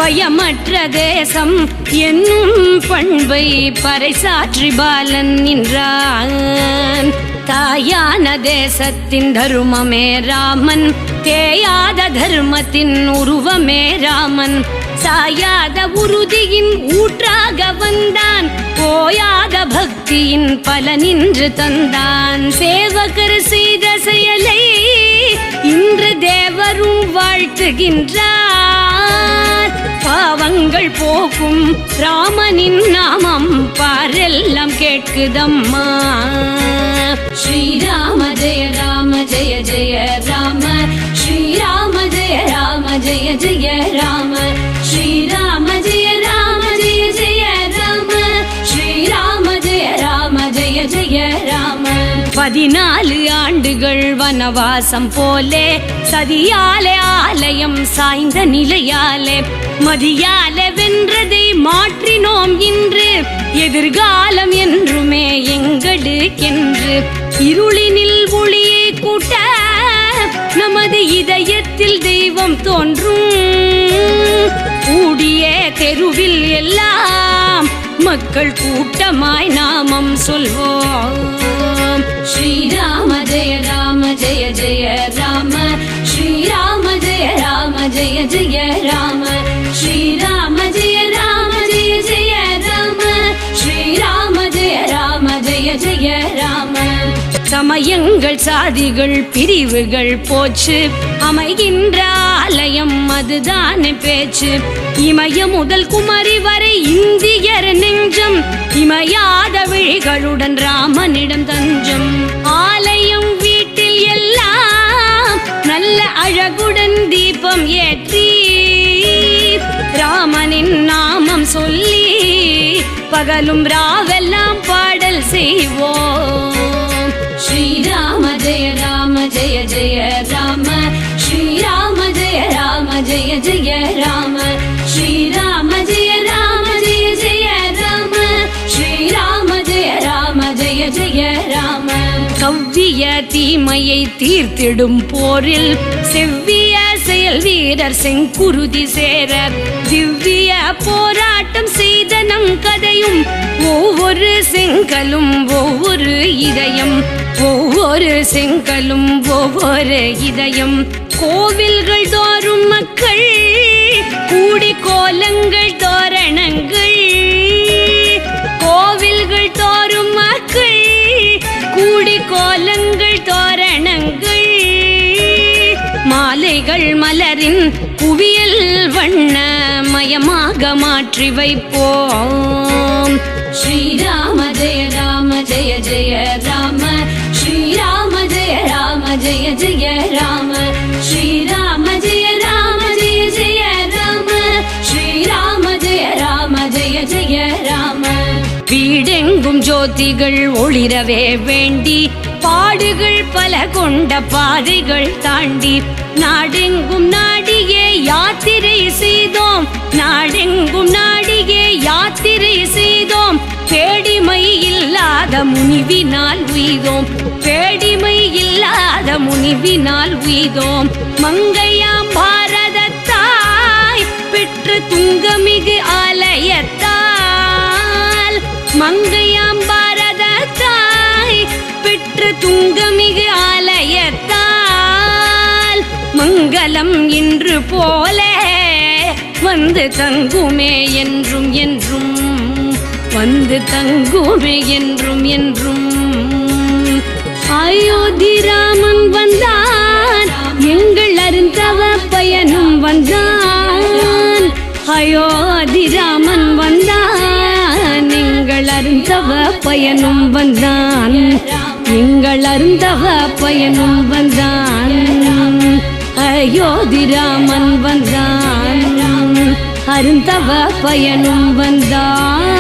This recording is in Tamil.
பயமற்ற தேசம் என்னும் பண்பை பறைசாற்றி பாலன் நின்றான். தாயான தேசத்தின் தருமமே ராமன், தேயாத தர்மத்தின் உருவமே ராமன். சாயாத உறுதியின் ஊற்றாக வந்தான், போயாத பக்தியின் பலனின்று தந்தான். சேவகர் செய்த செயலை இன்று தேவரும் வாழ்த்துகின்றார். பாவங்கள் போக்கும் ராமனின் நாமம் பாரெல்லாம் கேட்குதம்மா. ஸ்ரீராம ஜெய ராம ஜெய ஜெய ராம, ஸ்ரீராம ஜெய ராம ஜெய ஜெய ராம, ஸ்ரீராம ஜெய ராம ஜெய ஜெய ராம, ஸ்ரீராம ஜெய ராம ஜெய ஜெய ராம. 14 ஆண்டுகள் வனவாசம் போலே, சதியாலே ஆலயம் சாய்ந்த நிலையாலே, மதியாலே வென்றதை மாற்றினோம் இன்று, எதிர்காலம் என்றுமே எங்களுக்கென்று. இருளினில் ஒளியை கூட்ட நமது இதயத்தில் தெய்வம் தோன்றும். கூடிய தெருவில் எல்லாம் மக்கள் கூட்டமாய் நாமம் சொல்வோம். ஸ்ரீராம ஜெய ராம ஜெய ஜெய ராம, ஸ்ரீராம ஜெய ராம ஜெய ஜெய ராம, ஸ்ரீராம ஜெய ராம ஜெய ஜெய ராம, ஸ்ரீராம ஜெய ராம ஜெய ஜெய ராம. சமயங்கள் சாதிகள் பிரிவுகள் போச்சு, அமைகின்ற ஆலயம் அதுதானே பேச்சு. இமய முதல் குமரி வரை இந்தியர் நெஞ்சம், இமையாத விழிகளுடன் ராமனிடம் தஞ்சம். ஆலயம் வீட்டில் எல்லாம் நல்ல அழகுடன் தீபம் ஏற்றி, ராமனின் நாமம் சொல்லி பகலும் ராவெல்லாம் பாடல் செய்வோம். ஸ்ரீராம ஜெய ராம ஜெய ஜெய ராம, ஸ்ரீராம ஜெய ராம ஜெய ஜெய ராம, ஸ்ரீராம ஜெய ராம ஜெய ஜெய ராம, ஸ்ரீராம ஜெய ராம ஜெய ஜெய ராம. கவ்விய தீமையை தீர்த்திடும் போரில் செவ்விய செயல் வீரர் செங்குருதி சேர, திவ்ய போராட்டம் செய்த நம் கதையும், ஒவ்வொரு செங்கலும் ஒவ்வொரு இதயம், ஒவ்வொரு செங்கலும் ஒவ்வொரு இதயம். கோவில்கள் தோறும் மக்கள் கூடி கோலங்கள் தோரணங்கள், கோவில்கள் தோறும் மக்கள் கூடி கோலங்கள் தோரணங்கள். மாலைகள் மலரின் குவியல் வண்ண மயமாக மாற்றி வைப்போம். ஸ்ரீராம ஜெய ராம ஜெய ஜெய ராம, ஸ்ரீராம ஜெய ராம ஜெய ஜெய ராம, ஸ்ரீராம ஜெய ராம ஜெய ஜெய ராம, ஸ்ரீராம ஜெய ராம ஜெய ஜெய ராம. வீடெங்கும் ஜோதிகள் ஒளிரவே வேண்டி, பாடுகள் பல கொண்ட பாதைகள் தாண்டி, நாடெங்கும் நாடியே யாத்திரை செய்தோம், நாடெங்கும் நாடியே யாத்திரை செய்தோம். பேடிமை இல்லாத முனிவினால் உய்தோம், பேடிமை இல்லாத முனிவினால் உய்தோம். மங்கையாம் பாரதத்தாய் பெற்ற துங்கமிகு ஆலயத்தால், மங்கையாம் பாரதத்தாய் பெற்ற துங்கமிகு ஆலயத்தால், மங்களம் இன்று போல வந்து தங்குமே என்றும் என்றும், வந்து தங்குமே என்றும் என்றும். அயோத்தி ராமன் வந்தான், எங்கள் அருந்தவ பயனும் வந்தான். அயோத்தி ராமன் வந்தான், எங்கள் அருந்தவ பயனும் வந்தான், எங்கள் அருந்தவ பயனும் வந்தான். அயோத்தி ராமன் வந்தான், அருந்தவ பயனும் வந்தான்.